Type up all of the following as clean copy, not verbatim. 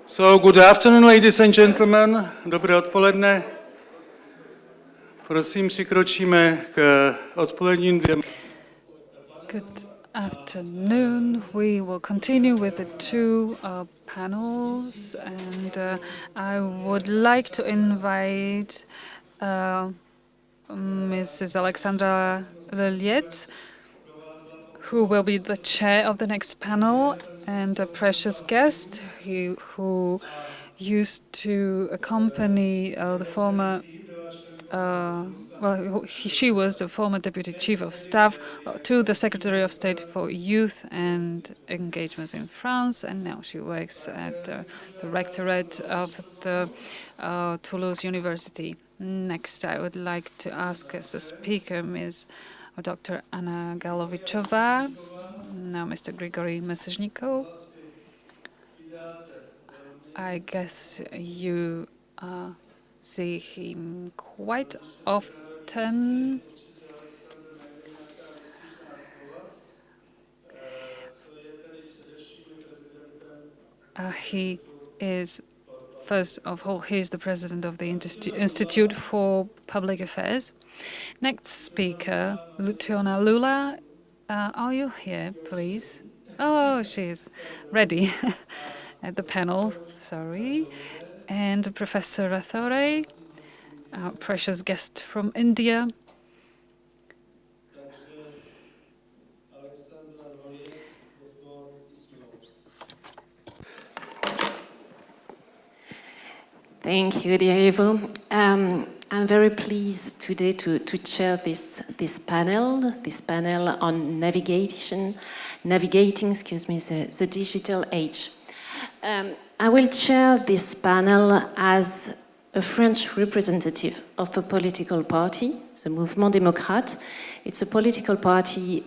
So, good afternoon, ladies and gentlemen. Dobré odpoledne. Prosím, přikročíme k odpoledním dvěma. Good afternoon. We will continue with the two panels, and I would like to invite Mrs. Alexandra Leliet, who will be the chair of the next panel, and a precious guest who used to accompany the former she was the former Deputy Chief of Staff to the Secretary of State for Youth and Engagements in France, and now she works at the Rectorate of the Toulouse University. Next, I would like to ask as the speaker Ms. Dr. Anna Galovichova, now Mr. Grigory Mesezhnikov. I guess you see him quite often. He is, first of all, he is the president of the Institute for Public Affairs. Next speaker, Luciana Lula. Are you here, please? Oh, she's ready at the panel. Sorry. And Professor Rathore, our precious guest from India. Thank you, dear Ivo. I'm very pleased today to chair this panel on navigating the digital age. I will chair this panel as a French representative of a political party, the Mouvement Démocrate. It's a political party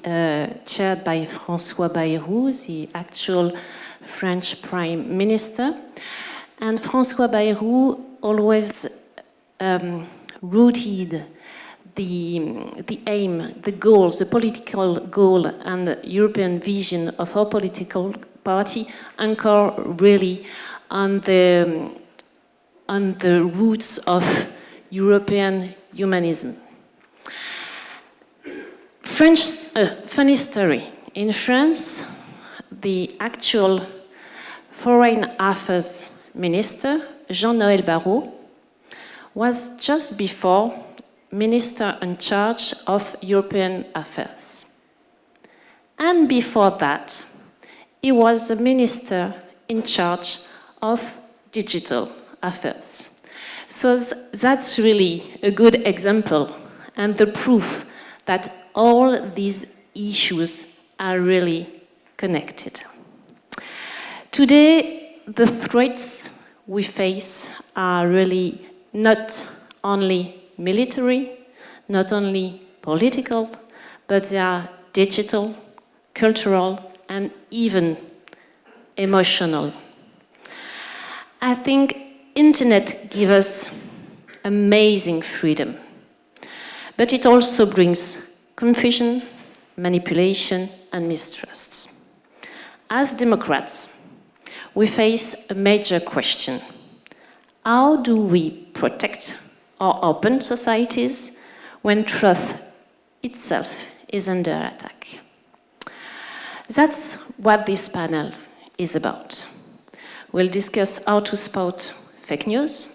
chaired by François Bayrou, the actual French Prime Minister. And François Bayrou always rooted the aim, the goals, the political goal and the European vision of our political party anchor really on the roots of European humanism. Funny story. In France, the actual Foreign Affairs Minister, Jean-Noël Barrot, was just before Minister in charge of European affairs. And before that, he was the Minister in charge of digital affairs. So that's really a good example and the proof that all these issues are really connected. Today, the threats we face are really not only military, not only political, but they are digital, cultural, and even emotional. I think internet gives us amazing freedom, but it also brings confusion, manipulation, and mistrust. As Democrats, we face a major question. How do we protect our open societies when truth itself is under attack? That's what this panel is about. We'll discuss how to spot fake news,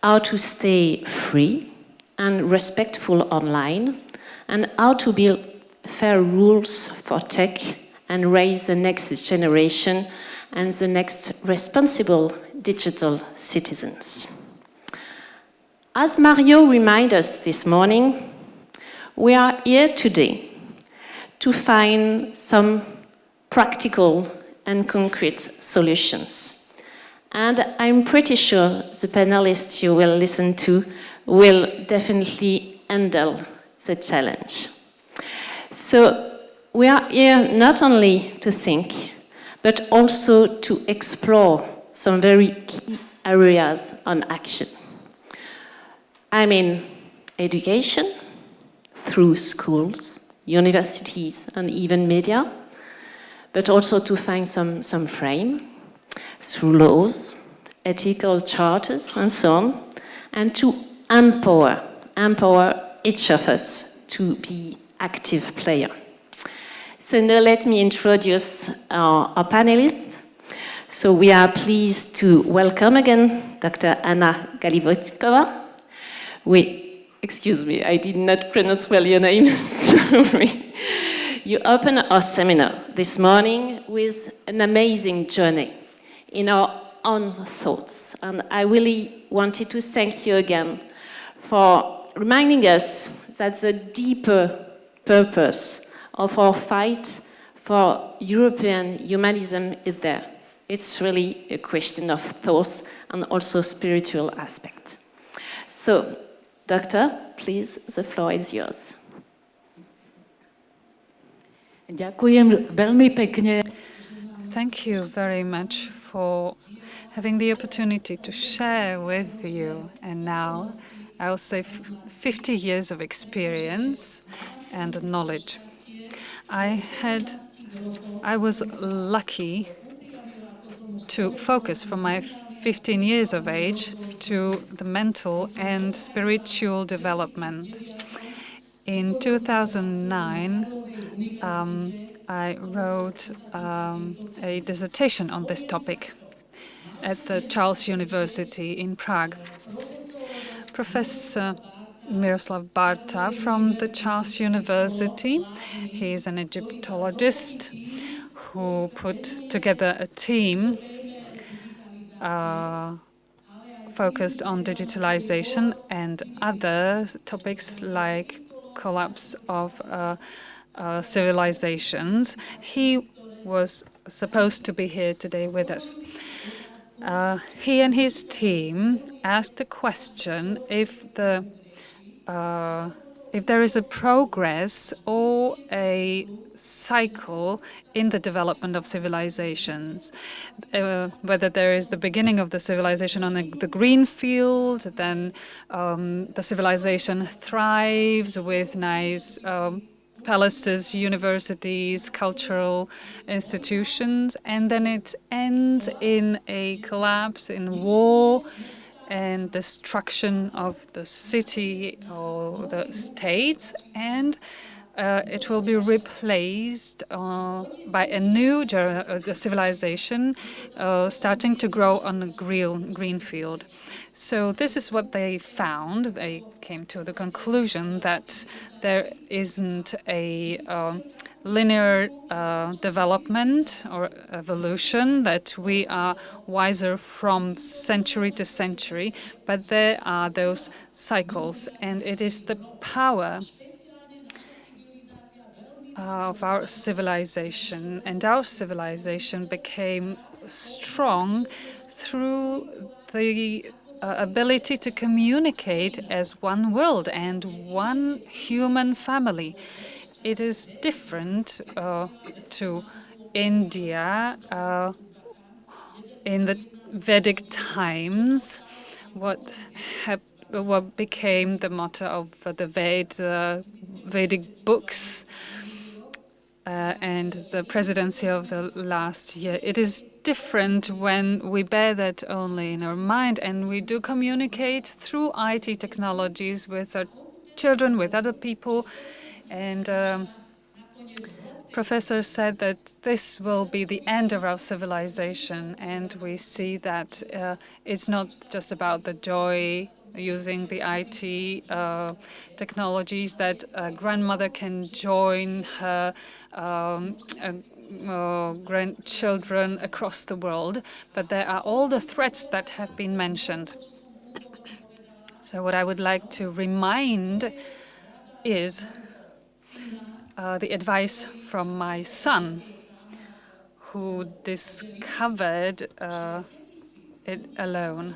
how to stay free and respectful online, and how to build fair rules for tech and raise the next generation and the next responsible digital citizens. As Mario reminded us this morning, we are here today to find some practical and concrete solutions. And I'm pretty sure the panelists you will listen to will definitely handle the challenge. So we are here not only to think, but also to explore some very key areas on action. I mean, education through schools, universities, and even media, but also to find some frame, through laws, ethical charters, and so on, and to empower each of us to be active player. So now let me introduce our panelists. So we are pleased to welcome again Dr. Anna Galivochkova. Excuse me, I did not pronounce well your name, sorry. You opened our seminar this morning with an amazing journey in our own thoughts. And I really wanted to thank you again for reminding us that the deeper purpose of our fight for European humanism is there. It's really a question of thoughts and also spiritual aspect. So, Doctor, please, the floor is yours. Ďakujem veľmi pekne. Thank you very much for having the opportunity to share with you. And now, I'll say 50 years of experience and knowledge. I was lucky to focus from my 15 years of age to the mental and spiritual development. In 2009, I wrote a dissertation on this topic at the Charles University in Prague. Professor Miroslav Barta from the Charles University, he is an Egyptologist who put together a team focused on digitalization and other topics like collapse of civilizations. He was supposed to be here today with us. He and his team asked the question if there is a progress or a cycle in the development of civilizations, whether there is the beginning of the civilization on the green field, then the civilization thrives with nice palaces, universities, cultural institutions, and then it ends in a collapse, in war, and destruction of the city or the state, and it will be replaced by a new civilization starting to grow on a green field. So this is what they found. They came to the conclusion that there isn't a linear development or evolution, that we are wiser from century to century, but there are those cycles, and it is the power of our civilization. And our civilization became strong through the ability to communicate as one world and one human family. It is different to India in the Vedic times. What became the motto of the Vedic books and the presidency of the last year. It is different when we bear that only in our mind and we do communicate through IT technologies with our children, with other people. And Professor said that this will be the end of our civilization, and we see that it's not just about the joy using the IT technologies, that a grandmother can join her grandchildren across the world, but there are all the threats that have been mentioned. So what I would like to remind is the advice from my son, who discovered it alone.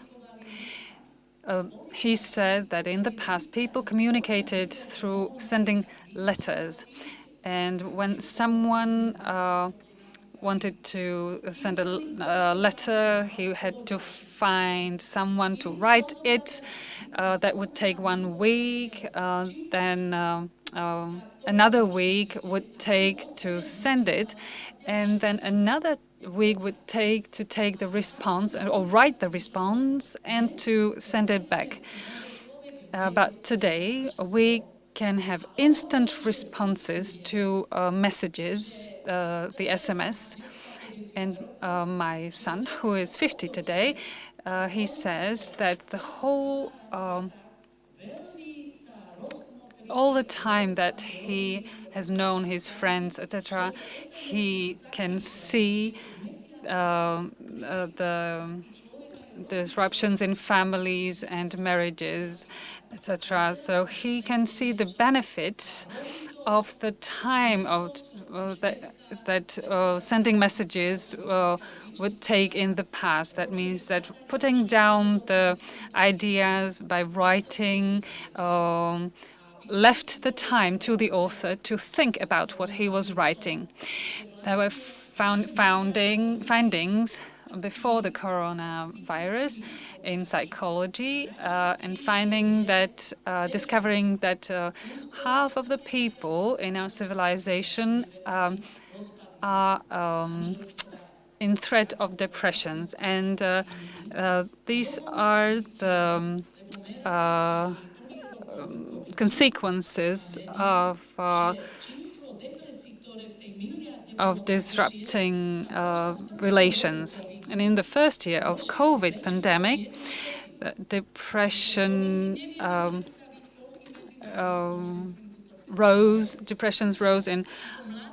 He said that in the past, people communicated through sending letters. And when someone wanted to send a letter, he had to find someone to write it. That would take 1 week. Then another week would take to send it. And then another we would take the response or write the response and to send it back. But today we can have instant responses to messages, the SMS. And my son, who is 50 today, he says that the whole all the time that he has known his friends, etc., he can see the disruptions in families and marriages, etc. So he can see the benefits of the time of that sending messages would take in the past. That means that putting down the ideas by writing left the time to the author to think about what he was writing. There were findings before the coronavirus in psychology, and discovering that half of the people in our civilization are in threat of depressions, and these are the consequences of disrupting relations. And in the first year of COVID pandemic, depressions rose in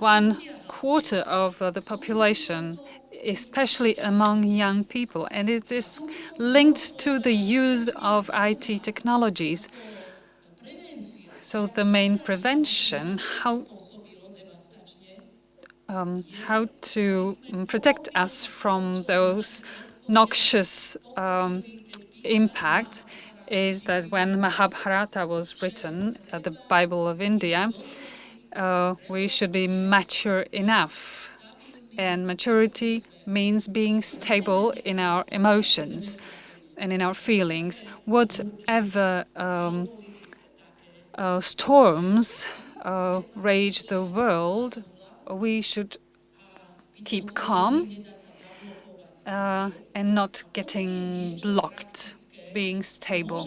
1/4 of the population, especially among young people. And it is linked to the use of IT technologies. So the main prevention, how to protect us from those noxious impacts, is that when Mahabharata was written, the Bible of India, we should be mature enough. And maturity means being stable in our emotions and in our feelings. Whatever storms rage the world, we should keep calm and not getting blocked, being stable.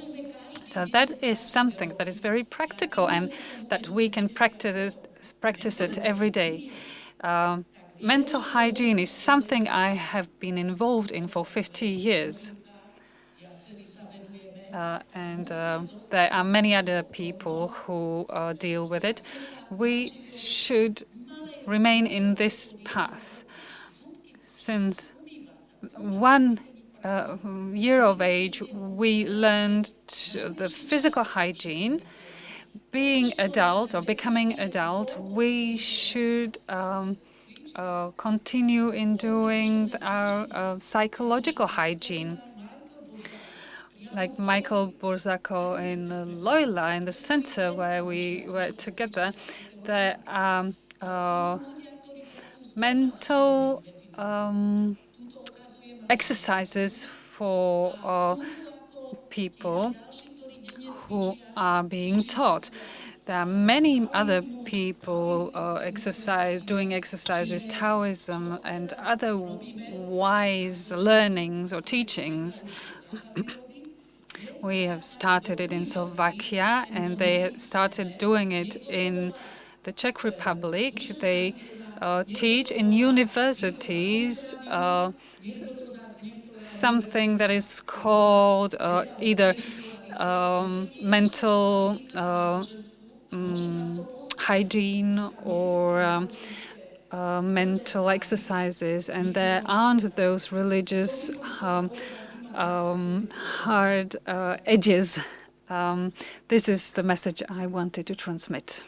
So that is something that is very practical and that we can practice it every day. Mental hygiene is something I have been involved in for 50 years. And there are many other people who deal with it. We should remain in this path. Since 1 year of age, we learned the physical hygiene. Being adult or becoming adult, we should continue in doing our psychological hygiene. Like Michael Borzako in Loyola, in the center where we were together, there are mental exercises for people who are being taught. There are many other people doing exercises, Taoism, and other wise learnings or teachings. We have started it in Slovakia, and they started doing it in the Czech Republic. They teach in universities something that is called either mental hygiene or mental exercises, and there aren't those religious hard edges. This is the message I wanted to transmit.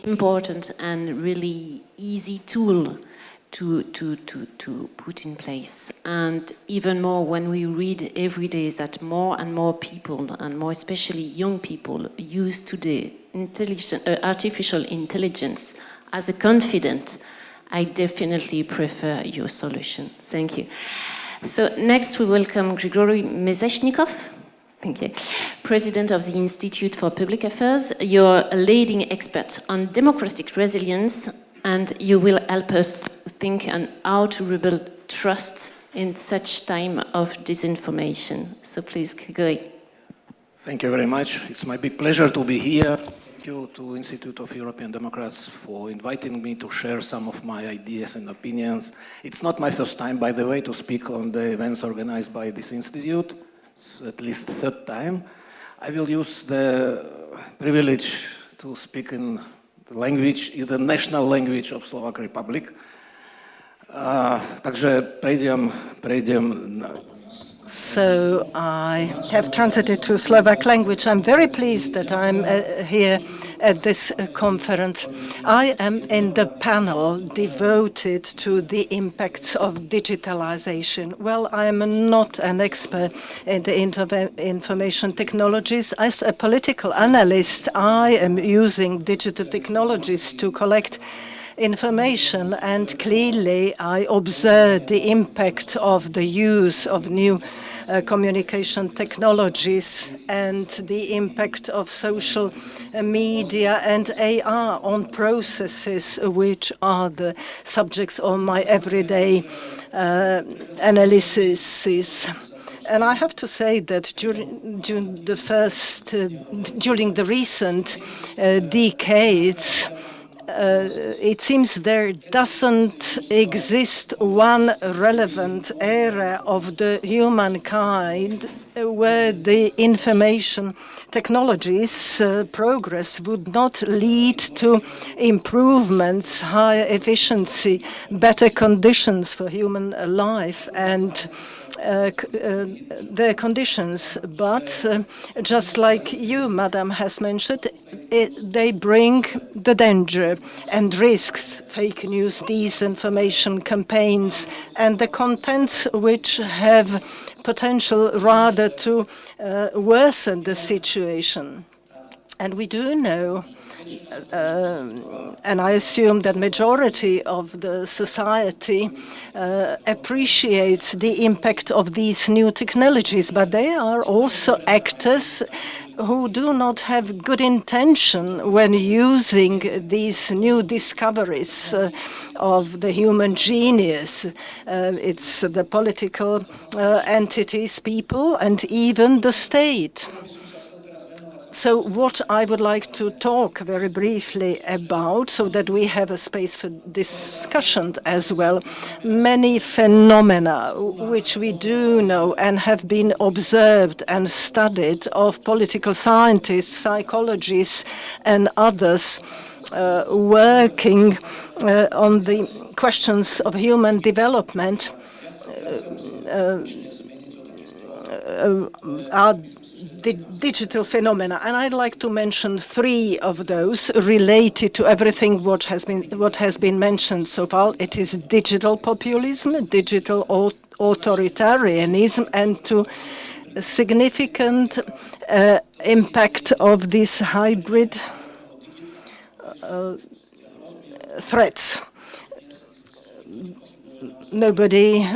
Important and really easy tool to put in place. And even more when we read every day that more and more people, and more especially young people, use today artificial intelligence as a confidant, I definitely prefer your solution. Thank you. So next we welcome Grigory Mezeshnikov. Thank you. President of the Institute for Public Affairs. You're a leading expert on democratic resilience and you will help us think on how to rebuild trust in such time of disinformation. So please, Grigori. Thank you very much. It's my big pleasure to be here. Thank you to Institute of European Democrats for inviting me to share some of my ideas and opinions. It's not my first time, by the way, to speak on the events organized by this institute. It's at least third time. I will use the privilege to speak in the language, in the national language of Slovak Republic. Takže prejdem na... So I have transited to Slovak language. I'm very pleased that I'm here at this conference. I am in the panel devoted to the impacts of digitalization. Well, I am not an expert in the information technologies. As a political analyst, I am using digital technologies to collect information, and clearly I observe the impact of the use of new communication technologies and the impact of social media and AR on processes which are the subjects of my everyday analysis. And I have to say that during the recent decades, it seems there doesn't exist one relevant area of the humankind where the information technologies progress would not lead to improvements, higher efficiency, better conditions for human life and their conditions. But just like you, Madam, has mentioned, they bring the danger and risks, fake news, disinformation campaigns, and the contents which have potential rather to worsen the situation. And we do know, and I assume that majority of the society appreciates the impact of these new technologies, but they are also actors who do not have good intention when using these new discoveries of the human genius. It's the political entities, people, and even the state. So what I would like to talk very briefly about, so that we have a space for discussion as well, many phenomena which we do know and have been observed and studied of political scientists, psychologists, and others working on the questions of human development are the digital phenomena, and I'd like to mention three of those related to everything what has been mentioned so far. It is digital populism, digital authoritarianism, and to a significant impact of these hybrid threats. Nobody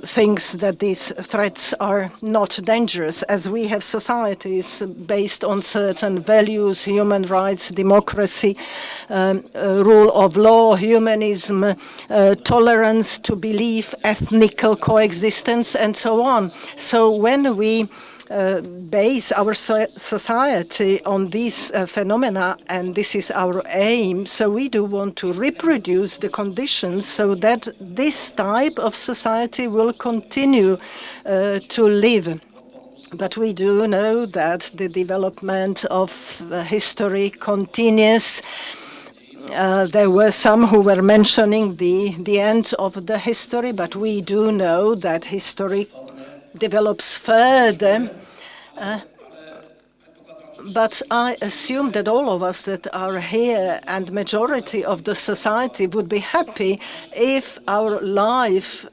thinks that these threats are not dangerous, as we have societies based on certain values, human rights, democracy, rule of law, humanism, tolerance to belief, ethnical coexistence, and so on. So when we base our society on these phenomena, and this is our aim. So we do want to reproduce the conditions so that this type of society will continue to live. But we do know that the development of history continues. There were some who were mentioning the end of the history, but we do know that history develops further. But I assume that all of us that are here and majority of the society would be happy if our life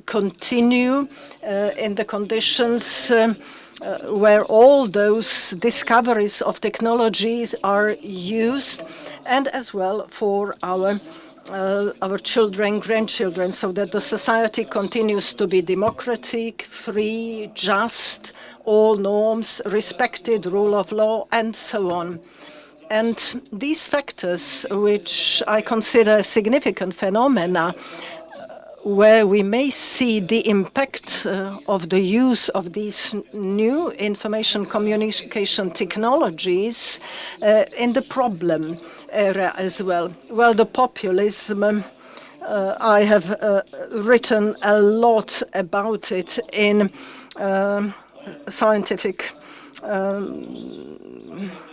continue in the conditions where all those discoveries of technologies are used, and as well for our children, grandchildren, so that the society continues to be democratic, free, just, all norms respected, rule of law, and so on. And these factors, which I consider significant phenomena, where we may see the impact of the use of these new information communication technologies in the problem area as well. Well, the populism, I have written a lot about it in scientific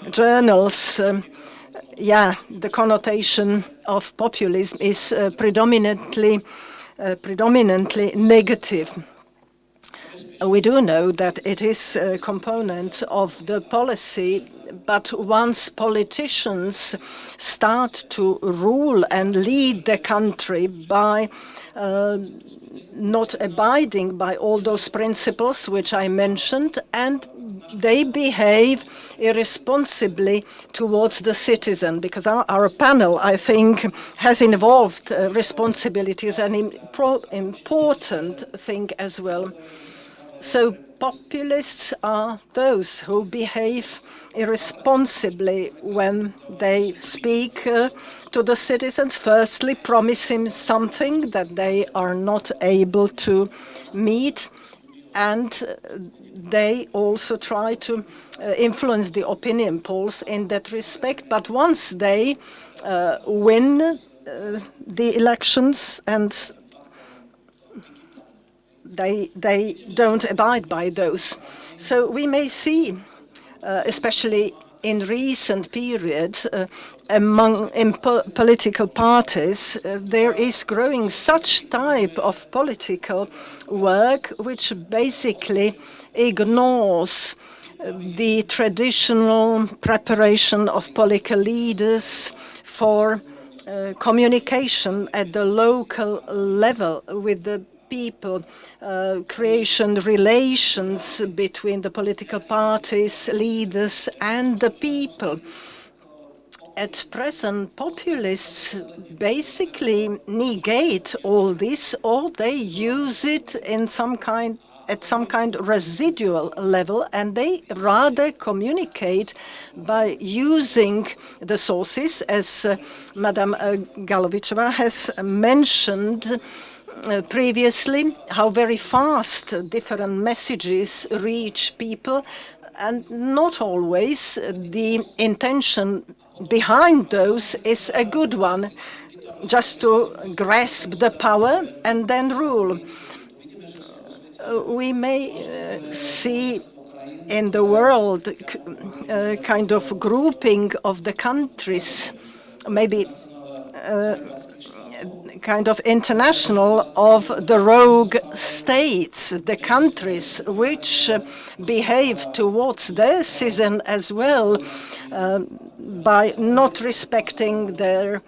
journals. The connotation of populism is predominantly negative. We do know that it is a component of the policy, but once politicians start to rule and lead the country by not abiding by all those principles which I mentioned, and they behave irresponsibly towards the citizen, because our panel, I think, has involved responsibilities, an important thing as well. So populists are those who behave irresponsibly when they speak to the citizens, firstly promising something that they are not able to meet, and they also try to influence the opinion polls in that respect. But once they win the elections, and they don't abide by those. So we may see, especially in recent periods, in political parties, there is growing such type of political work which basically ignores the traditional preparation of political leaders for communication at the local level with the people, creation relations between the political parties, leaders, and the people. At present, populists basically negate all this, or they use it in some kind residual level, and they rather communicate by using the sources, as Madame Galovichova has mentioned previously, how very fast different messages reach people, and not always the intention behind those is a good one, just to grasp the power and then rule. We may see in the world kind of grouping of the countries, maybe kind of international of the rogue states, the countries which behave towards their citizen as well by not respecting their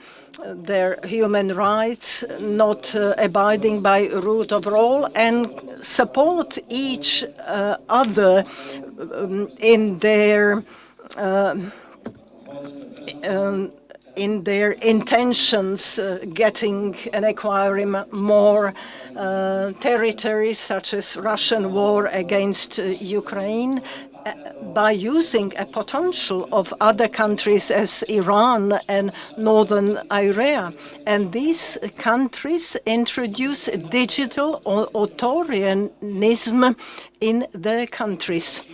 human rights, not abiding by rule of law, and support each other in their intentions, getting and acquiring more territories, such as Russian war against Ukraine, by using a potential of other countries as Iran and northern Iran. And these countries introduce digital authoritarianism in their countries.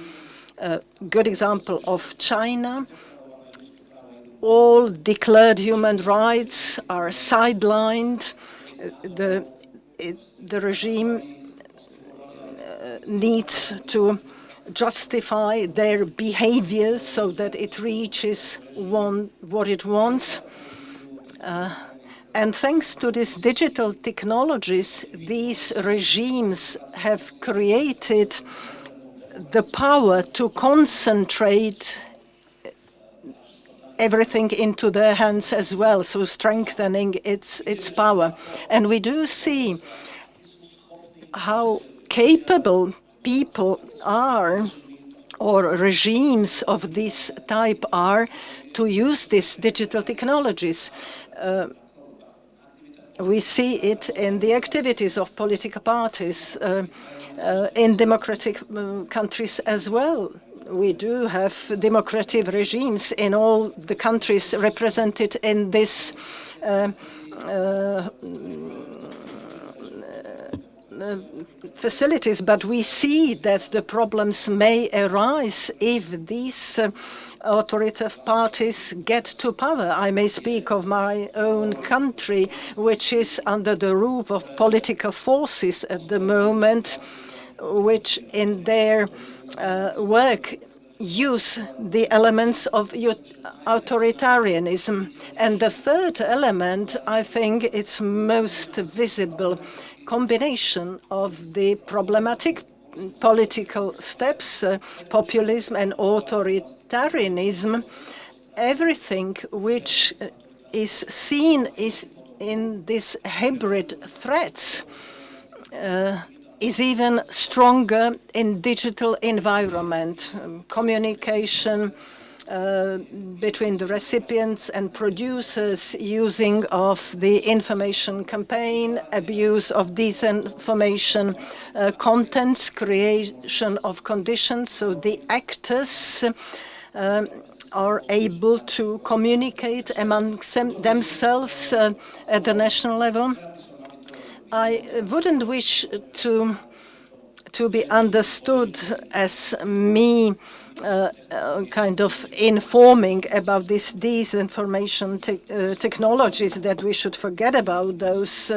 A good example of China. All declared human rights are sidelined. The regime needs to justify their behavior so that it reaches what it wants. And thanks to these digital technologies, these regimes have created the power to concentrate everything into their hands as well, so strengthening its power. And we do see how capable people are, or regimes of this type are, to use these digital technologies. We see it in the activities of political parties in democratic countries as well. we do have democratic regimes in all the countries represented in this facilities, but we see that the problems may arise if these authoritative parties get to power. I may speak of my own country, which is under the roof of political forces at the moment, which in their work use the elements of authoritarianism. And the third element, I think it's most visible combination of the problematic political steps, populism and authoritarianism. Everything which is seen is in these hybrid threats is even stronger in digital environment. Communication between the recipients and producers, using of the information campaign, abuse of disinformation contents, creation of conditions so the actors are able to communicate amongst themselves at the national level. I wouldn't wish to be understood as me kind of informing about these disinformation technologies, that we should forget about those,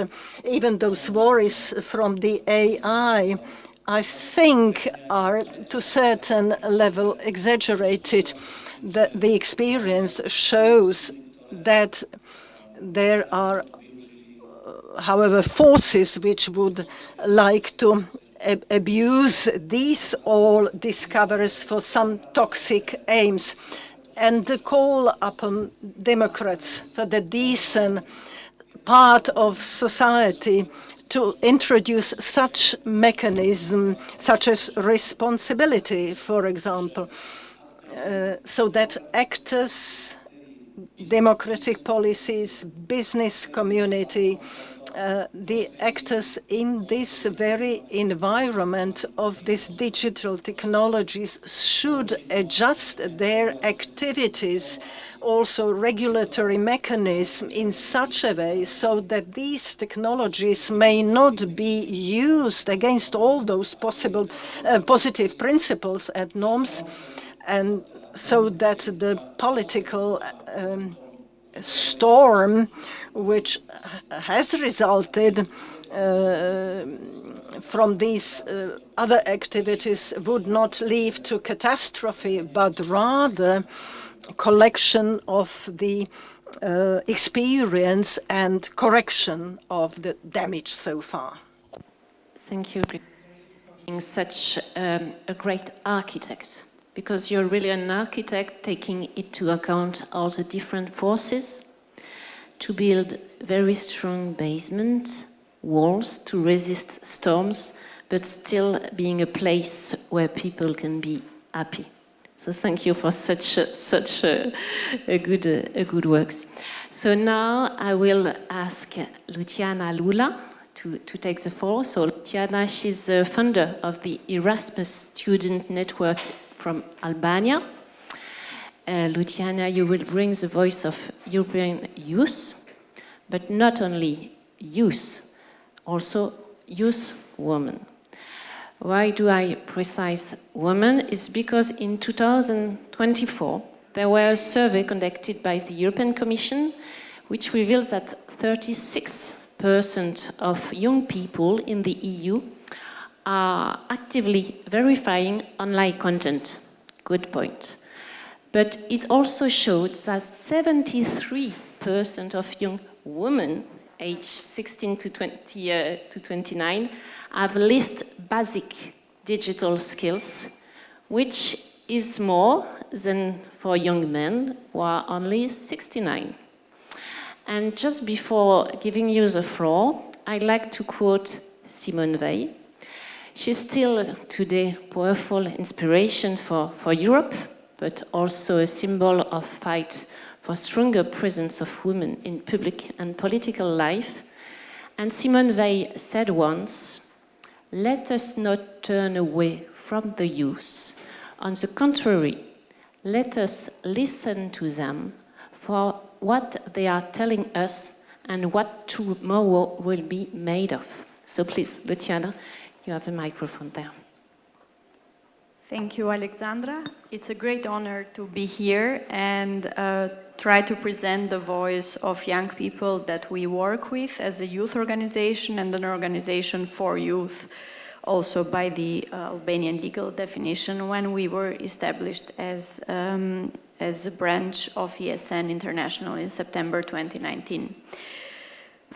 even those worries from the AI, I think are to a certain level exaggerated. The experience shows that there are, however, forces which would like to abuse these all discoveries for some toxic aims. And the call upon Democrats, for the decent part of society, to introduce such mechanism, such as responsibility, for example, so that actors, democratic policies, business community, the actors in this very environment of these digital technologies should adjust their activities, also regulatory mechanism, in such a way so that these technologies may not be used against all those possible positive principles and norms, and so that the political storm which has resulted from these other activities would not lead to catastrophe, but rather collection of the experience and correction of the damage so far. Thank you for being such a great architect, because you're really an architect taking into account all the different forces to build very strong basement walls to resist storms, but still being a place where people can be happy. So thank you for such a good works. So now I will ask Luciana Lula to take the floor. So Luciana, she's the founder of the Erasmus Student Network from Albania. Luciana, you will bring the voice of European youth, but not only youth, also youth women. Why do I precise women? It's because in 2024, there was a survey conducted by the European Commission, which reveals that 36% of young people in the EU are actively verifying online content. Good point. But it also showed that 73% of young women aged 16 to 29 have least basic digital skills, which is more than for young men who are only 69. And just before giving you the floor, I'd like to quote Simone Weil. She's still today powerful inspiration for Europe, but also a symbol of fight for stronger presence of women in public and political life. And Simone Weil said once, "Let us not turn away from the youth, On the contrary, let us listen to them for what they are telling us and what tomorrow will be made of. So please, Luciana, you have a microphone there. Thank you, Alexandra. It's a great honor to be here and try to present the voice of young people that we work with as a youth organization and an organization for youth, also by the Albanian legal definition when we were established as a branch of ESN International in September 2019.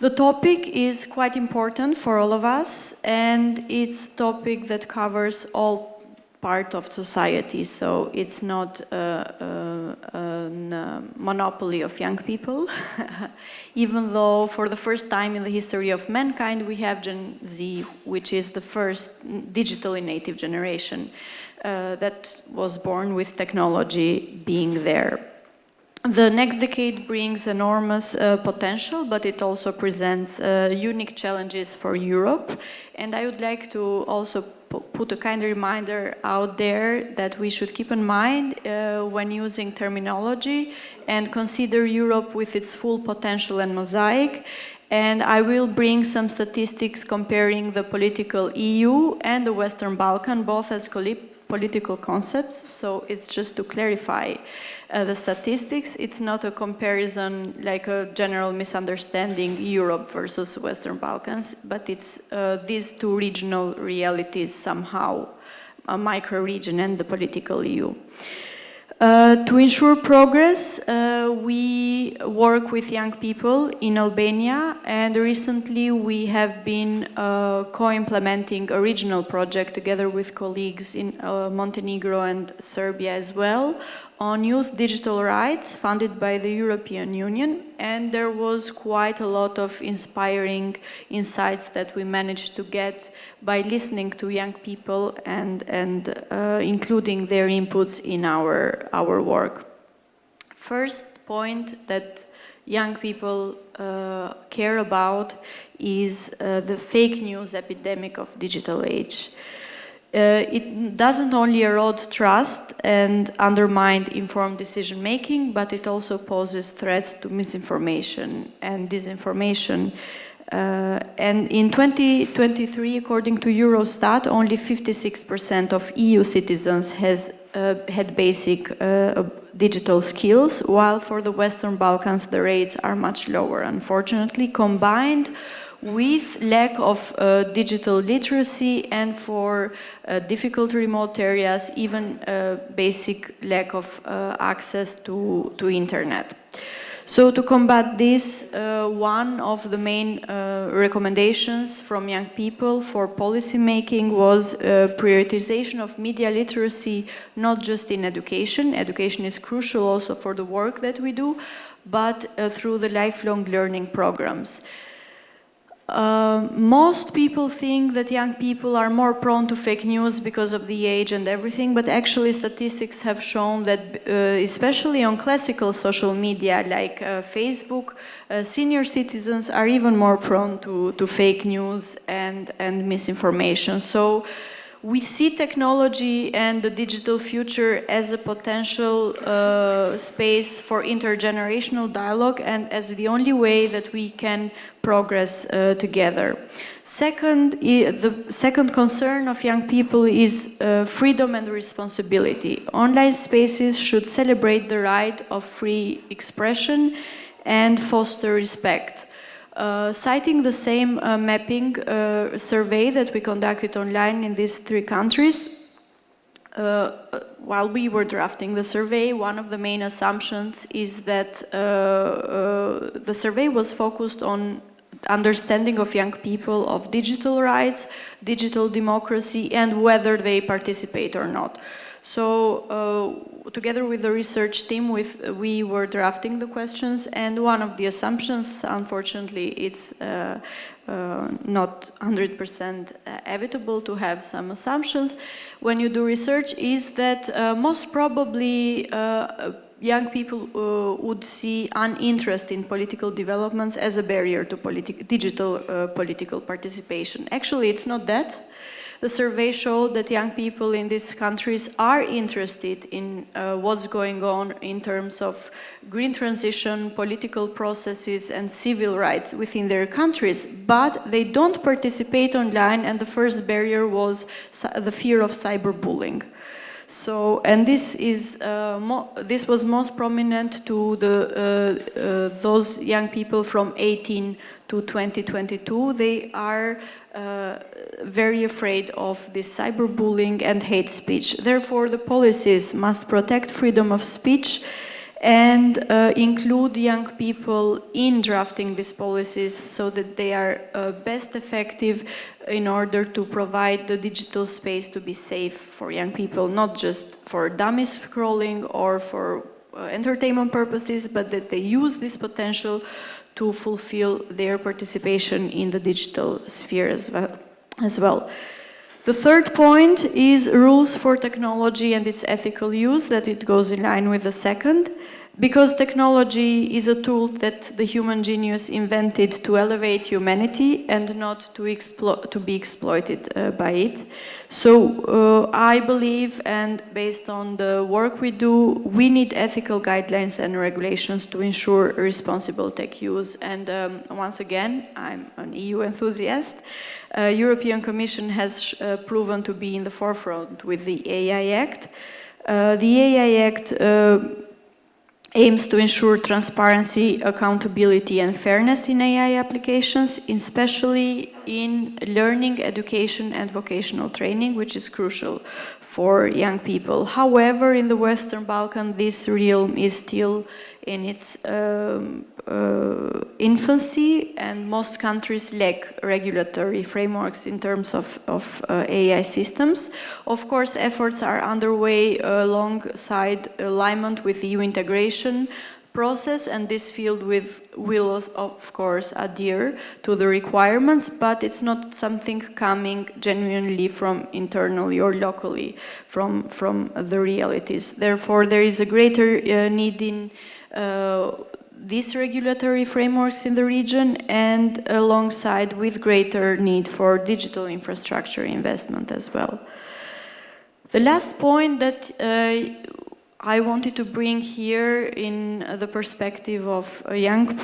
The topic is quite important for all of us, and it's a topic that covers all part of society, so it's not a monopoly of young people, even though for the first time in the history of mankind we have Gen Z, which is the first digitally native generation that was born with technology being there. The next decade brings enormous potential, but it also presents unique challenges for Europe. And I would like to also put a kind reminder out there that we should keep in mind when using terminology and consider Europe with its full potential and mosaic. And I will bring some statistics comparing the political EU and the Western Balkan, both as political concepts. So it's just to clarify the statistics. It's not a comparison like a general misunderstanding Europe versus Western Balkans, but it's these two regional realities somehow, a micro-region and the political EU. To ensure progress, we work with young people in Albania, and recently we have been co-implementing a regional project together with colleagues in Montenegro and Serbia as well on youth digital rights funded by the European Union, and there was quite a lot of inspiring insights that we managed to get by listening to young people and including their inputs in our work. First point that young people care about is the fake news epidemic of digital age. It doesn't only erode trust and undermine informed decision-making, but it also poses threats to misinformation and disinformation. And in 2023, according to Eurostat, only 56% of EU citizens had basic digital skills, while for the Western Balkans the rates are much lower, unfortunately, combined with lack of digital literacy and for difficult remote areas, even basic lack of access to internet. So to combat this, one of the main recommendations from young people for policy making was prioritization of media literacy, not just in education. Education is crucial also for the work that we do, but through the lifelong learning programs. Most people think that young people are more prone to fake news because of the age and everything, but actually statistics have shown that especially on classical social media like Facebook, senior citizens are even more prone to fake news and misinformation. So we see technology and the digital future as a potential space for intergenerational dialogue and as the only way that we can progress together. Second, the second concern of young people is freedom and responsibility. Online spaces should celebrate the right of free expression and foster respect. Citing the same mapping survey that we conducted online in these three countries, while we were drafting the survey, one of the main assumptions is that the survey was focused on understanding of young people of digital rights, digital democracy, and whether they participate or not. So together with the research team, we were drafting the questions, and one of the assumptions, unfortunately, it's not 100% evitable to have some assumptions when you do research, is that most probably young people would see uninterest in political developments as a barrier to digital political participation. Actually, it's not that. The survey showed that young people in these countries are interested in what's going on in terms of green transition, political processes, and civil rights within their countries, but they don't participate online, and the first barrier was the fear of cyberbullying. So, and this was most prominent to those young people from 18 to 2022. They are very afraid of this cyberbullying and hate speech. Therefore, the policies must protect freedom of speech and include young people in drafting these policies so that they are best effective in order to provide the digital space to be safe for young people, not just for dummy scrolling or for entertainment purposes, but that they use this potential to fulfill their participation in the digital sphere as well. The third point is rules for technology and its ethical use, that it goes in line with the second, because technology is a tool that the human genius invented to elevate humanity and not to be exploited by it. So I believe, and based on the work we do, we need ethical guidelines and regulations to ensure responsible tech use. And once again, I'm an EU enthusiast. European Commission has proven to be in the forefront with the AI Act. The AI Act aims to ensure transparency, accountability, and fairness in AI applications, especially in learning, education, and vocational training, which is crucial for young people. However, in the Western Balkans, this realm is still in its infancy, and most countries lack regulatory frameworks in terms of AI systems. Of course, efforts are underway alongside alignment with EU integration process, and this field will of course adhere to the requirements, but it's not something coming genuinely from internally or locally from the realities. Therefore, there is a greater need in these regulatory frameworks in the region, and alongside with greater need for digital infrastructure investment as well. The last point that I wanted to bring here in the perspective of young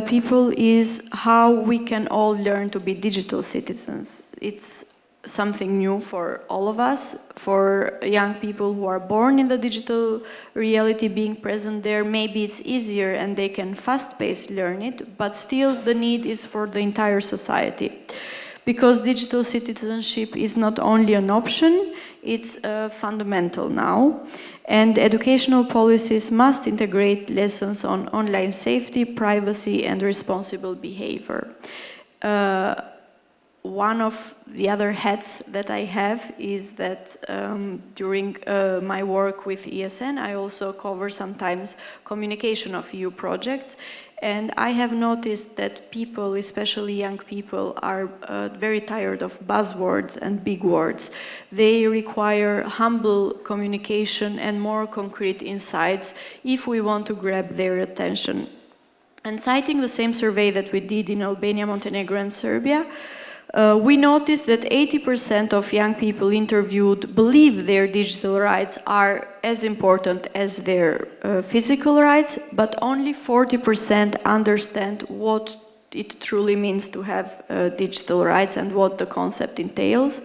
people is how we can all learn to be digital citizens. It's something new for all of us. For young people who are born in the digital reality, being present there, maybe it's easier and they can fast-paced learn it, but still the need is for the entire society. Because digital citizenship is not only an option, it's fundamental now. And educational policies must integrate lessons on online safety, privacy, and responsible behavior. One of the other hats that I have is that during my work with ESN, I also cover sometimes communication of EU projects. And I have noticed that people, especially young people, are very tired of buzzwords and big words. They require humble communication and more concrete insights if we want to grab their attention. And citing the same survey that we did in Albania, Montenegro, and Serbia, we noticed that 80% of young people interviewed believe their digital rights are as important as their physical rights, but only 40% understand what it truly means to have digital rights and what the concept entails,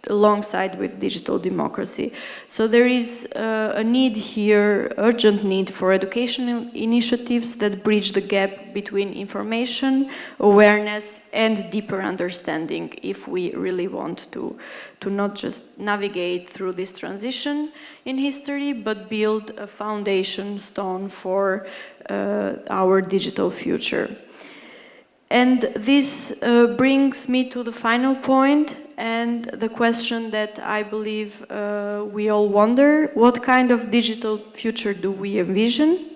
alongside with digital democracy. So there is a need here, urgent need for educational initiatives that bridge the gap between information, awareness, and deeper understanding if we really want to not just navigate through this transition in history, but build a foundation stone for our digital future. And this brings me to the final point and the question that I believe we all wonder: what kind of digital future do we envision?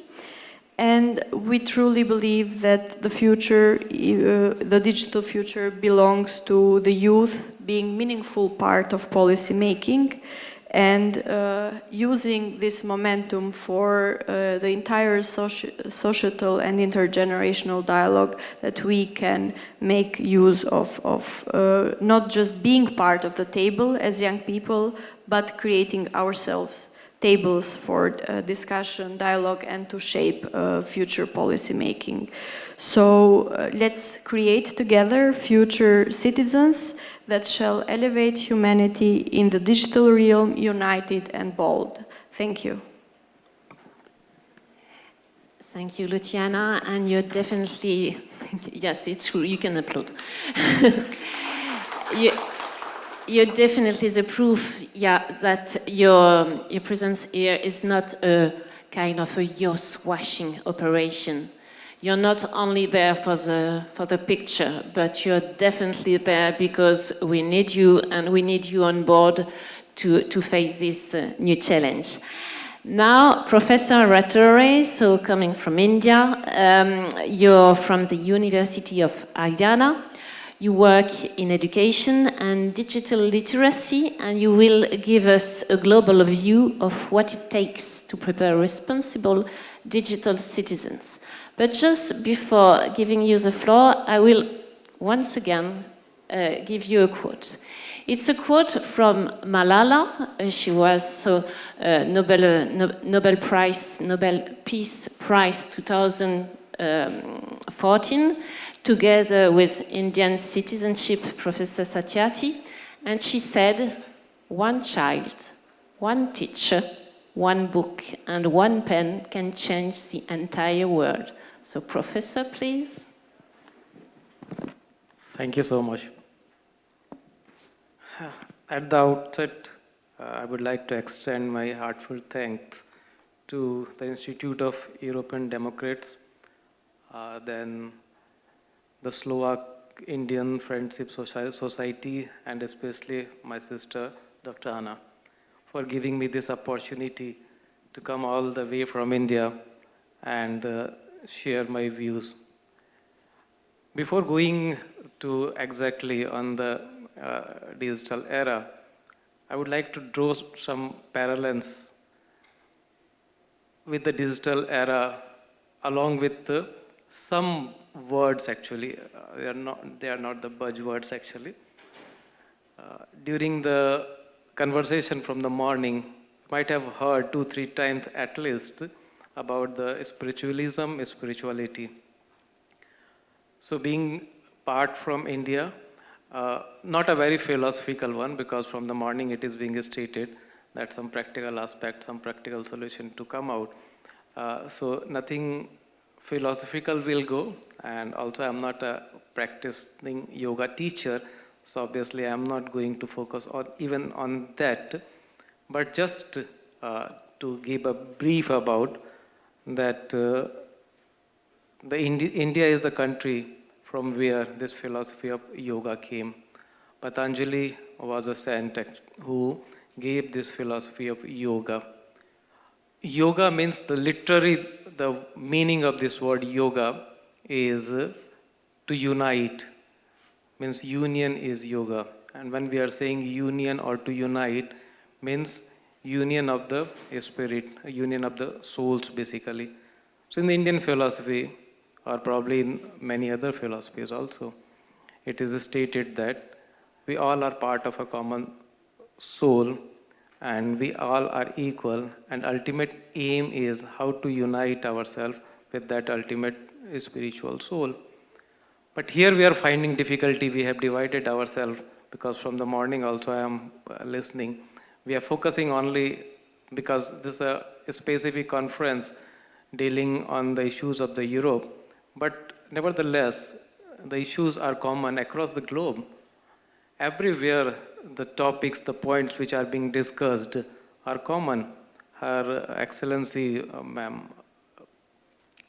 And we truly believe that the future, the digital future, belongs to the youth being a meaningful part of policy making and using this momentum for the entire societal and intergenerational dialogue, that we can make use of not just being part of the table as young people, but creating ourselves tables for discussion, dialogue, and to shape future policy making. So let's create together future citizens that shall elevate humanity in the digital realm, united and bold. Thank you. Thank you, Luciana, and you're definitely, yes, it's true, you can applaud. You're definitely the proof, yeah, that your presence here is not a kind of a youth-washing operation. You're not only there for the picture, but you're definitely there because we need you, and we need you on board to face this new challenge. Now, Professor Rattore, so coming from India, you're from the University of Haryana. You work in education and digital literacy, and you will give us a global view of what it takes to prepare responsible digital citizens. But just before giving you the floor, I will once again give you a quote. It's a quote from Malala. She was Nobel Peace Prize 2014, together with Indian citizenship Professor Satyarthi, and she said, "One child, one teacher, one book, and one pen can change the entire world." So, Professor, please. Thank you so much. At the outset, I would like to extend my heartfelt thanks to the Institute of European Democrats, then the Slovak Indian Friendship Society, and especially my sister, Dr. Anna, for giving me this opportunity to come all the way from India and share my views. Before going to exactly on the digital era, I would like to draw some parallels with the digital era, along with some words actually. They are not the buzzwords actually. During the conversation from the morning, you might have heard 2-3 times at least about the spirituality. So being part from India, not a very philosophical one, because from the morning it is being stated that some practical aspect, some practical solution to come out. So nothing philosophical will go, and also I'm not a practicing yoga teacher, so obviously I'm not going to focus on even on that, but just to give a brief about that. India is the country from where this philosophy of yoga came. Patanjali was a saint who gave this philosophy of yoga. Yoga means the meaning of this word yoga is to unite, means union is yoga. And when we are saying union or to unite, means union of the spirit, union of the souls basically. So in the Indian philosophy, or probably in many other philosophies also, it is stated that we all are part of a common soul and we all are equal, and ultimate aim is how to unite ourselves with that ultimate spiritual soul. But here we are finding difficulty. We have divided ourselves, because from the morning also I am listening. We are focusing only because this is a specific conference dealing on the issues of the Europe. But nevertheless, the issues are common across the globe. Everywhere the topics, the points which are being discussed are common. Her Excellency, Ma'am,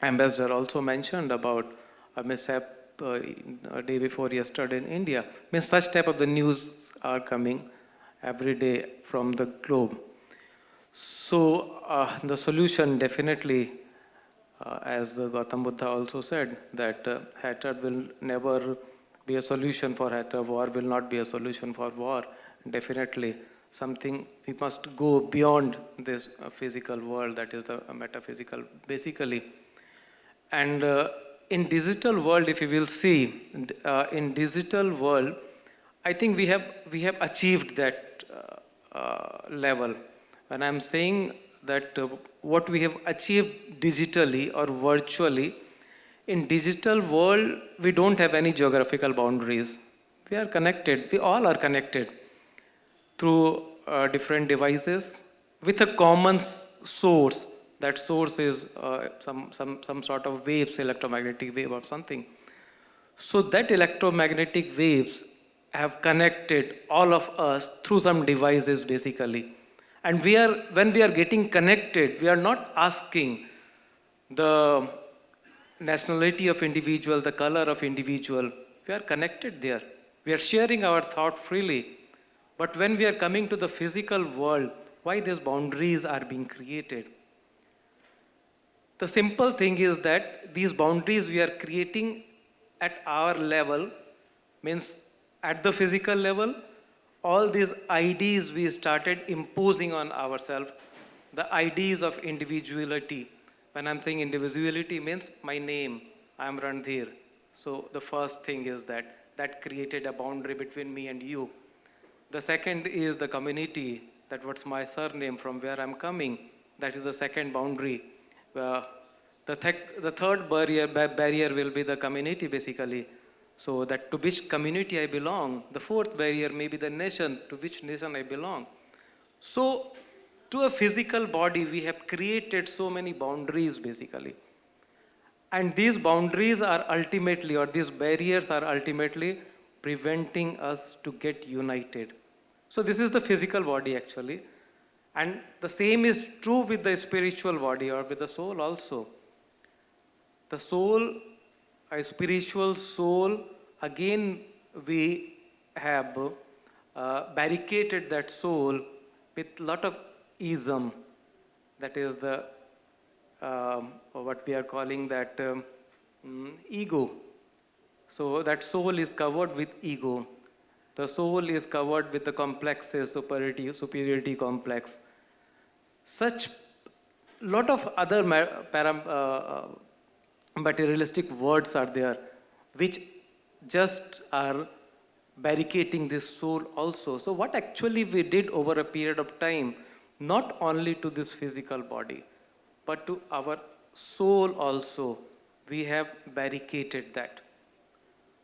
Ambassador also mentioned about a mishap a day before yesterday in India. Means such type of the news are coming every day from the globe. So the solution definitely, as Gautam Buddha also said, that hatred will never be a solution for hatred, war will not be a solution for war, definitely. something, we must go beyond this physical world, that is the metaphysical, basically. And in digital world, if you will see, in digital world, I think we have achieved that level. When I'm saying that what we have achieved digitally or virtually, in digital world, we don't have any geographical boundaries. We are connected, we all are connected through different devices with a common source. That source is some sort of waves, electromagnetic wave or something. So that electromagnetic waves have connected all of us through some devices basically. And when we are getting connected, we are not asking the nationality of individual, the color of individual. We are connected there. We are sharing our thought freely. But when we are coming to the physical world, why these boundaries are being created? The simple thing is that these boundaries we are creating at our level, means at the physical level, all these IDs we started imposing on ourselves, the IDs of individuality. When I'm saying individuality means my name, I'm Randhir. So the first thing is that created a boundary between me and you. The second is the community, that what's my surname, from where I'm coming. That is the second boundary. The third barrier will be the community basically. So that to which community I belong. The fourth barrier may be the nation, to which nation I belong. So to a physical body, we have created so many boundaries basically. And these boundaries are ultimately, or these barriers are ultimately preventing us to get united. So this is the physical body actually. And the same is true with the spiritual body or with the soul also. The soul, a spiritual soul, again we have barricaded that soul with a lot of ism. That is the what we are calling that ego. So that soul is covered with ego. The soul is covered with the complexes, superiority complex. Such lot of other materialistic words are there, which just are barricading this soul also. So what actually we did over a period of time, not only to this physical body, but to our soul also, we have barricaded that.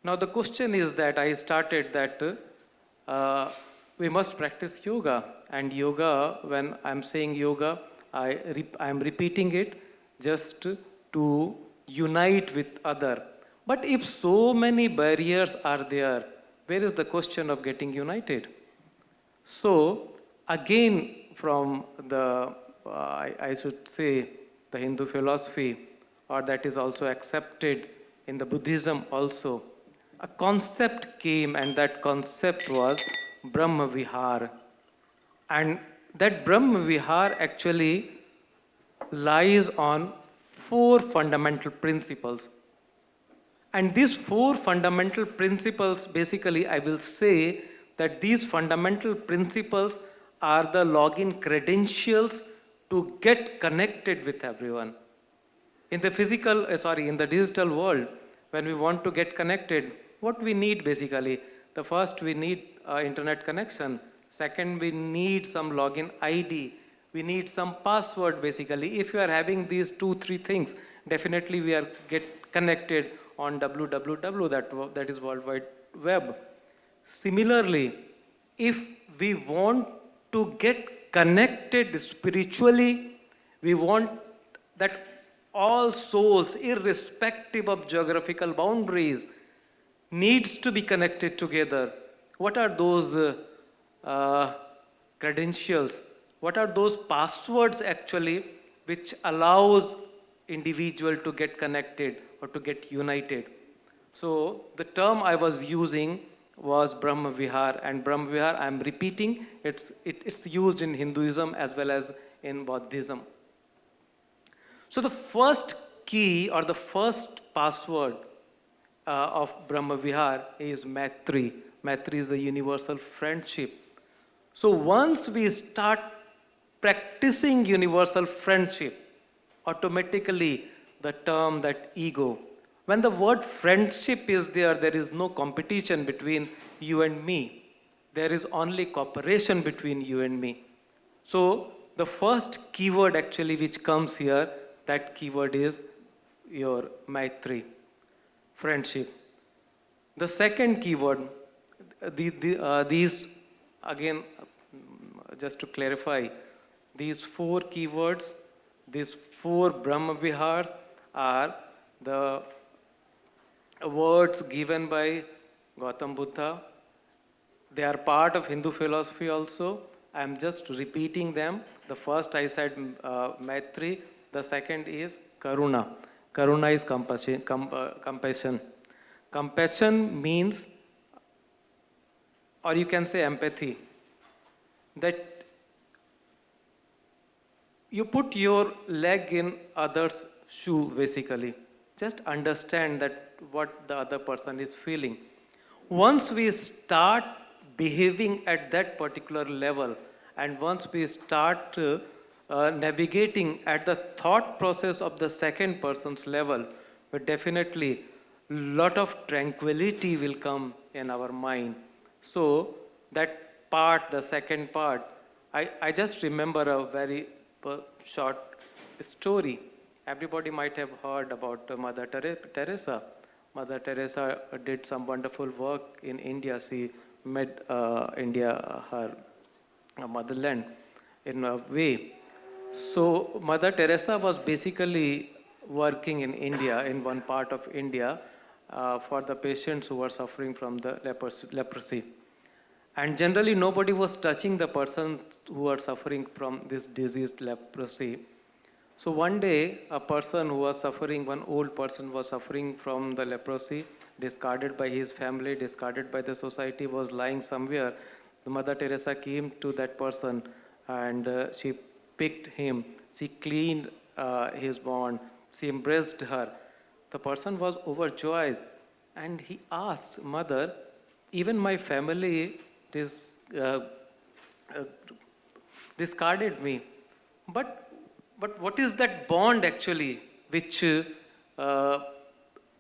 Now the question is that I started that we must practice yoga. And yoga, when I'm saying yoga, I'm repeating it just to unite with other. But if so many barriers are there, where is the question of getting united? So again, from the, I should say, the Hindu philosophy, or that is also accepted in the Buddhism also, a concept came, and that concept was Brahma Vihar. And that Brahma Vihar actually lies on four fundamental principles. And these four fundamental principles, basically, I will say that these fundamental principles are the login credentials to get connected with everyone. In the in the digital world, when we want to get connected, what we need basically? The first, we need internet connection. Second, we need some login ID. We need some password basically. If you are having these 2-3 things, definitely we are get connected on www, that is World Wide Web. Similarly, if we want to get connected spiritually, we want that all souls, irrespective of geographical boundaries, needs to be connected together. What are those credentials? What are those passwords actually which allows individual to get connected or to get united? So the term I was using was Brahma Vihar, and Brahma Vihar, I'm repeating, it's used in Hinduism as well as in Buddhism. So the first key or the first password of Brahma Vihar is Maitri. Maitri is a universal friendship. So once we start practicing universal friendship, automatically the term that ego, when the word friendship is there, there is no competition between you and me. There is only cooperation between you and me. So the first keyword actually which comes here, that keyword is your Maitri, friendship. The second keyword, these again, just to clarify, these four keywords, these four Brahma Vihars are the words given by Gautam Buddha. They are part of Hindu philosophy also. I am just repeating them. The first I said Maitri, the second is Karuna. Karuna is compassion. Compassion means, or you can say empathy, that you put your leg in others' shoe basically. Just understand that what the other person is feeling. Once we start behaving at that particular level, and once we start navigating at the thought process of the second person's level, but definitely lot of tranquility will come in our mind. So that part, the second part, I just remember a very short story. Everybody might have heard about Mother Teresa. Mother Teresa did some wonderful work in India. She made India her motherland in a way. So Mother Teresa was basically working in India, in one part of India, for the patients who were suffering from the leprosy. And generally nobody was touching the persons who were suffering from this diseased leprosy. So one day, a person who was suffering, one old person was suffering from the leprosy, discarded by his family, discarded by the society, was lying somewhere. The Mother Teresa came to that person and she picked him. She cleaned his wound. She embraced her. The person was overjoyed and he asked, Mother, even my family discarded me. But what is that bond actually which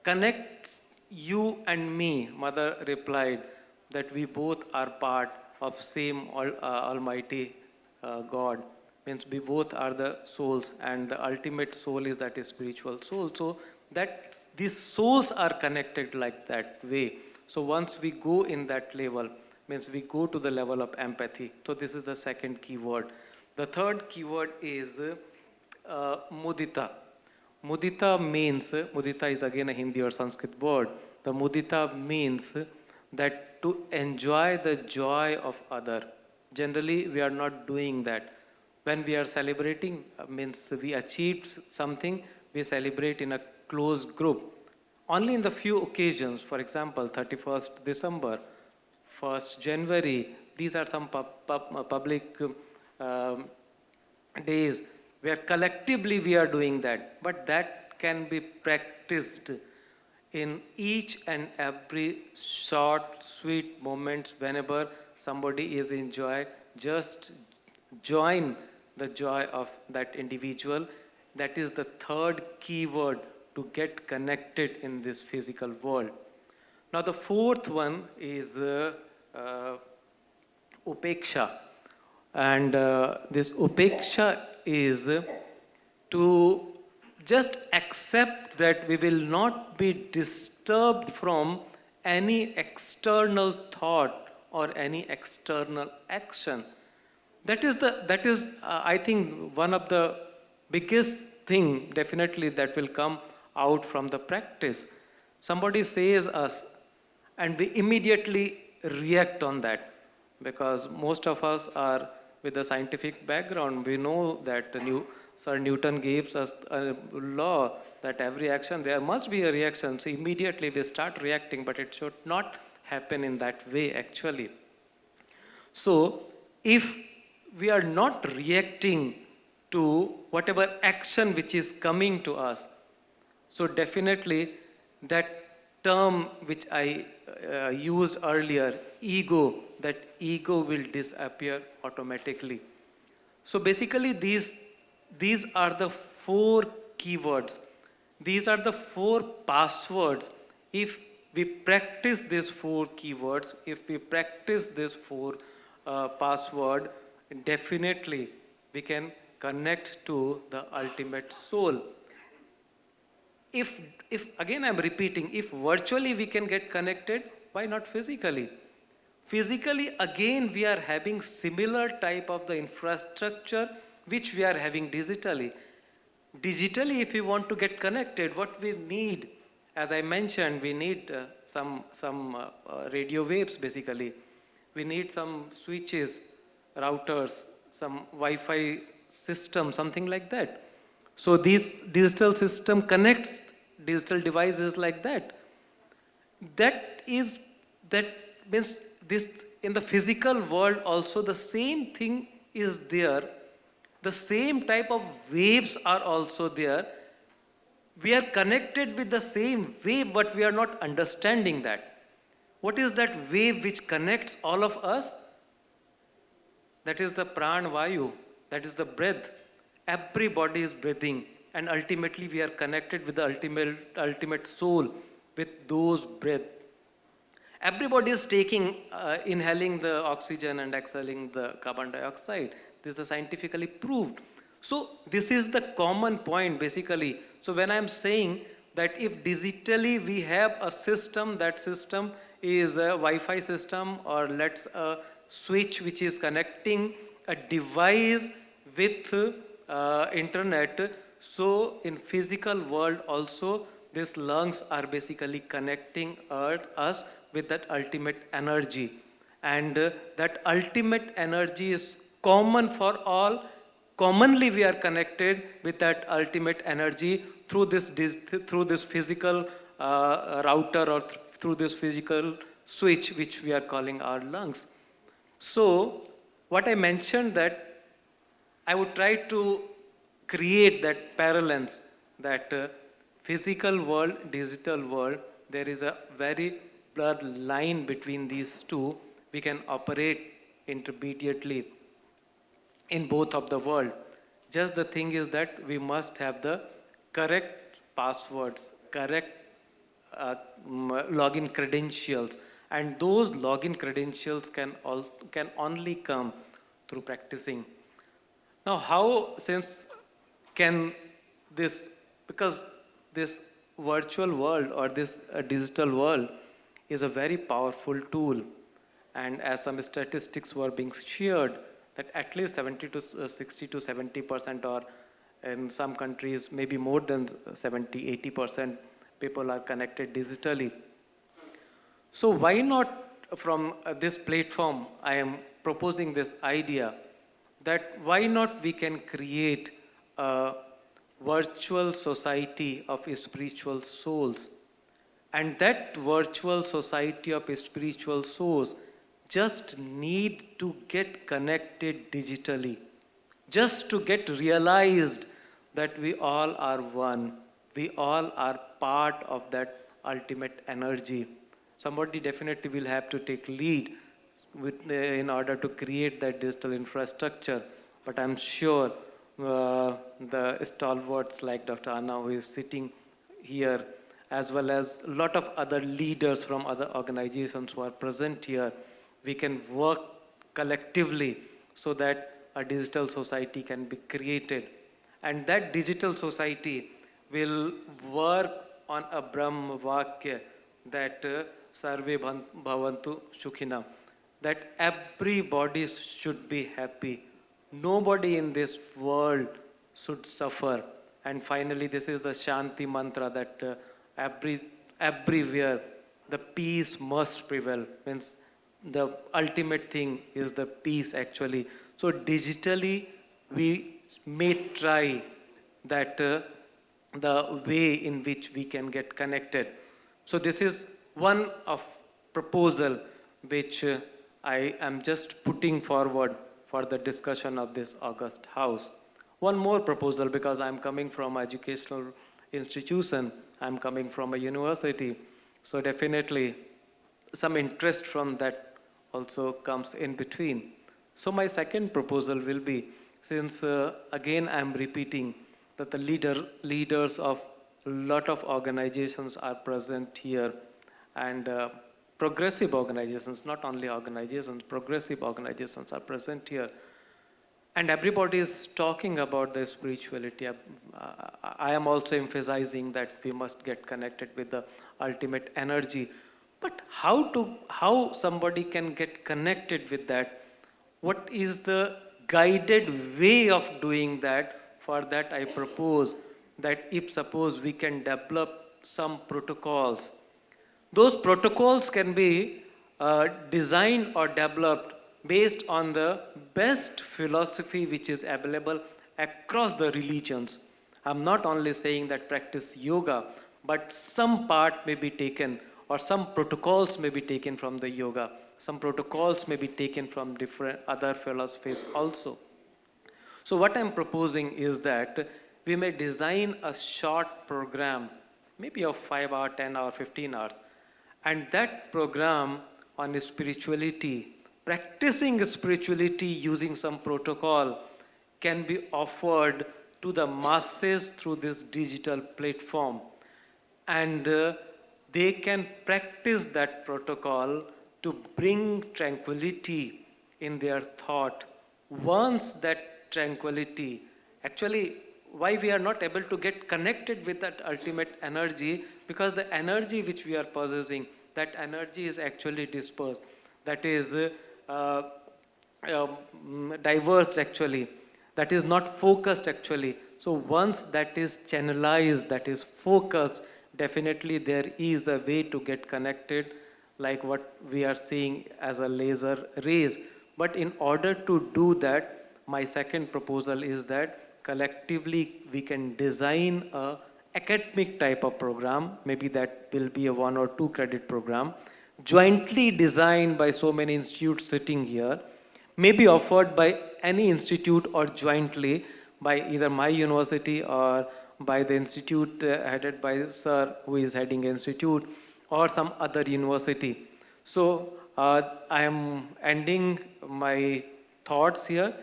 connects you and me? Mother replied that we both are part of same Almighty God. Means we both are the souls, and the ultimate soul is that is spiritual soul. So that these souls are connected like that way. So once we go in that level, means we go to the level of empathy. So this is the second keyword. The third keyword is mudita. Mudita is again a Hindi or Sanskrit word. The mudita means that to enjoy the joy of other. Generally, we are not doing that. When we are celebrating, means we achieved something, we celebrate in a closed group. Only in the few occasions, for example, 31st December, 1st January, these are some public days where collectively we are doing that. But that can be practiced in each and every short, sweet moments whenever somebody is in joy. Just join the joy of that individual. That is the third keyword to get connected in this physical world. Now the fourth one is upeksha. And this upeksha is to just accept that we will not be disturbed from any external thought or any external action. That is I think one of the biggest thing definitely that will come out from the practice. Somebody says us and we immediately react on that, because most of us are with a scientific background. We know that Sir Newton gives us a law that every action, there must be a reaction. So immediately we start reacting, but it should not happen in that way actually. So if we are not reacting to whatever action which is coming to us, so definitely that term which I used earlier, ego, that ego will disappear automatically. So basically these are the four keywords. These are the four passwords. If we practice these four keywords, if we practice this four password, definitely we can connect to the ultimate soul. If again I'm repeating, if virtually we can get connected, why not physically? Physically, again, we are having similar type of the infrastructure which we are having digitally. Digitally, if we want to get connected, what we need, as I mentioned, we need some radio waves basically. We need some switches, routers, some Wi-Fi system, something like that. So this digital system connects digital devices like that. That means this in the physical world also the same thing is there. The same type of waves are also there. We are connected with the same wave, but we are not understanding that. What is that wave which connects all of us? That is the pran vayu, that is the breath. Everybody is breathing, and ultimately we are connected with the ultimate soul with those breath. Everybody is inhaling the oxygen and exhaling the carbon dioxide. This is scientifically proved. So this is the common point basically. So when I'm saying that if digitally we have a system, that system is a Wi-Fi system, or let's a switch which is connecting a device with internet. So in physical world also, these lungs are basically connecting us with that ultimate energy. And that ultimate energy is common for all. Commonly we are connected with that ultimate energy through this physical router, or through this physical switch which we are calling our lungs. So what I mentioned, that I would try to create that parallels, that physical world, digital world, there is a very blurred line between these two. We can operate intermediately in both of the world. Just the thing is that we must have the correct passwords, correct login credentials, and those login credentials can only come through practicing. Now, how, since can this, because this virtual world or this digital world is a very powerful tool, and as some statistics were being shared, that at least 70 to 60 to 70%, or in some countries maybe more than 70-80% people are connected digitally. So why not from this platform, I am proposing this idea that why not we can create a virtual society of spiritual souls. And that virtual society of spiritual souls just need to get connected digitally, just to get realized that we all are one, we all are part of that ultimate energy. Somebody definitely will have to take lead in order to create that digital infrastructure. But I'm sure the stalwarts like Dr. Anna, who is sitting here, as well as a lot of other leaders from other organizations who are present here, we can work collectively so that a digital society can be created. And that digital society will work on a Brahma Vakya, that Sarve Bhavantu Shukhina, that everybody should be happy. Nobody in this world should suffer. And finally, this is the Shanti mantra, that everywhere the peace must prevail. Means the ultimate thing is the peace actually. So digitally, we may try that the way in which we can get connected. So this is one of proposal which I am just putting forward for the discussion of this August House. One more proposal, because I'm coming from an educational institution, I'm coming from a university. So definitely some interest from that also comes in between. So my second proposal will be, since again I'm repeating that the leaders of a lot of organizations are present here, and progressive organizations, not only organizations, progressive organizations are present here. And everybody is talking about the spirituality. I am also emphasizing that we must get connected with the ultimate energy. But how somebody can get connected with that? What is the guided way of doing that? For that, I propose that if suppose we can develop some protocols, those protocols can be designed or developed based on the best philosophy which is available across the religions. I'm not only saying that practice yoga, but some part may be taken, or some protocols may be taken from the yoga. Some protocols may be taken from different other philosophies also. So what I'm proposing is that we may design a short program, maybe of 5 hours, 10 hours, 15 hours. And that program on spirituality, practicing spirituality using some protocol, can be offered to the masses through this digital platform. And they can practice that protocol to bring tranquility in their thought. Once that tranquility, actually, why we are not able to get connected with that ultimate energy, because the energy which we are possessing, that energy is actually dispersed, that is diverse actually, that is not focused actually. So once that is channelized, that is focused, definitely there is a way to get connected, like what we are seeing as a laser rays. But in order to do that, my second proposal is that collectively we can design a academic type of program, maybe that will be a 1 or 2 credit program, jointly designed by so many institutes sitting here, may be offered by any institute or jointly by either my university or by the institute headed by sir who is heading institute, or some other university. So I am ending my thoughts here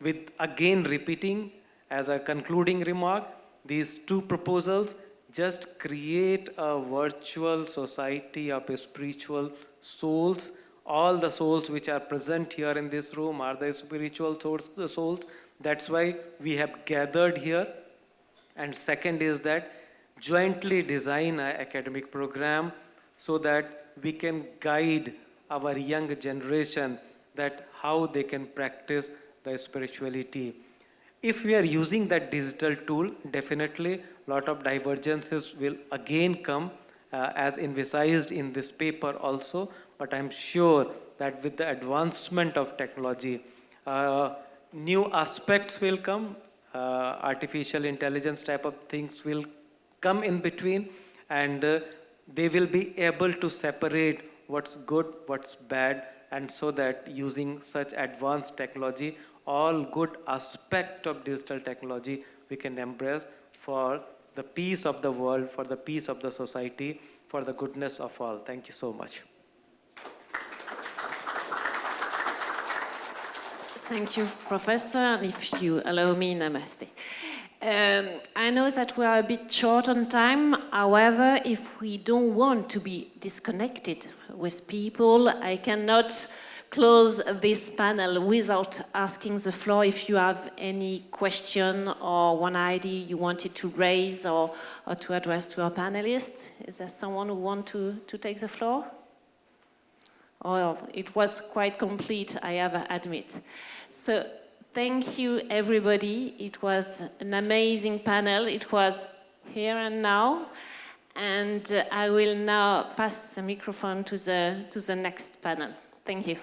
with again repeating as a concluding remark, these 2 proposals just create a virtual society of spiritual souls. All the souls which are present here in this room are the spiritual souls. That's why we have gathered here. And second is that jointly design an academic program so that we can guide our young generation that how they can practice the spirituality. If we are using that digital tool, definitely a lot of divergences will again come as envisaged in this paper also, but I'm sure that with the advancement of technology, new aspects will come, artificial intelligence type of things will come in between, and they will be able to separate what's good, what's bad, and so that using such advanced technology, all good aspect of digital technology we can embrace for the peace of the world, for the peace of the society, for the goodness of all. Thank you so much. Thank you, Professor. And if you allow me, namaste. I know that we are a bit short on time. However, if we don't want to be disconnected with people, I cannot close this panel without asking the floor if you have any question or one idea you wanted to raise or to address to our panelists. Is there someone who wants to take the floor? Oh, it was quite complete, I have to admit. So thank you, everybody. It was an amazing panel. It was here and now. And I will now pass the microphone to the next panel. Thank you.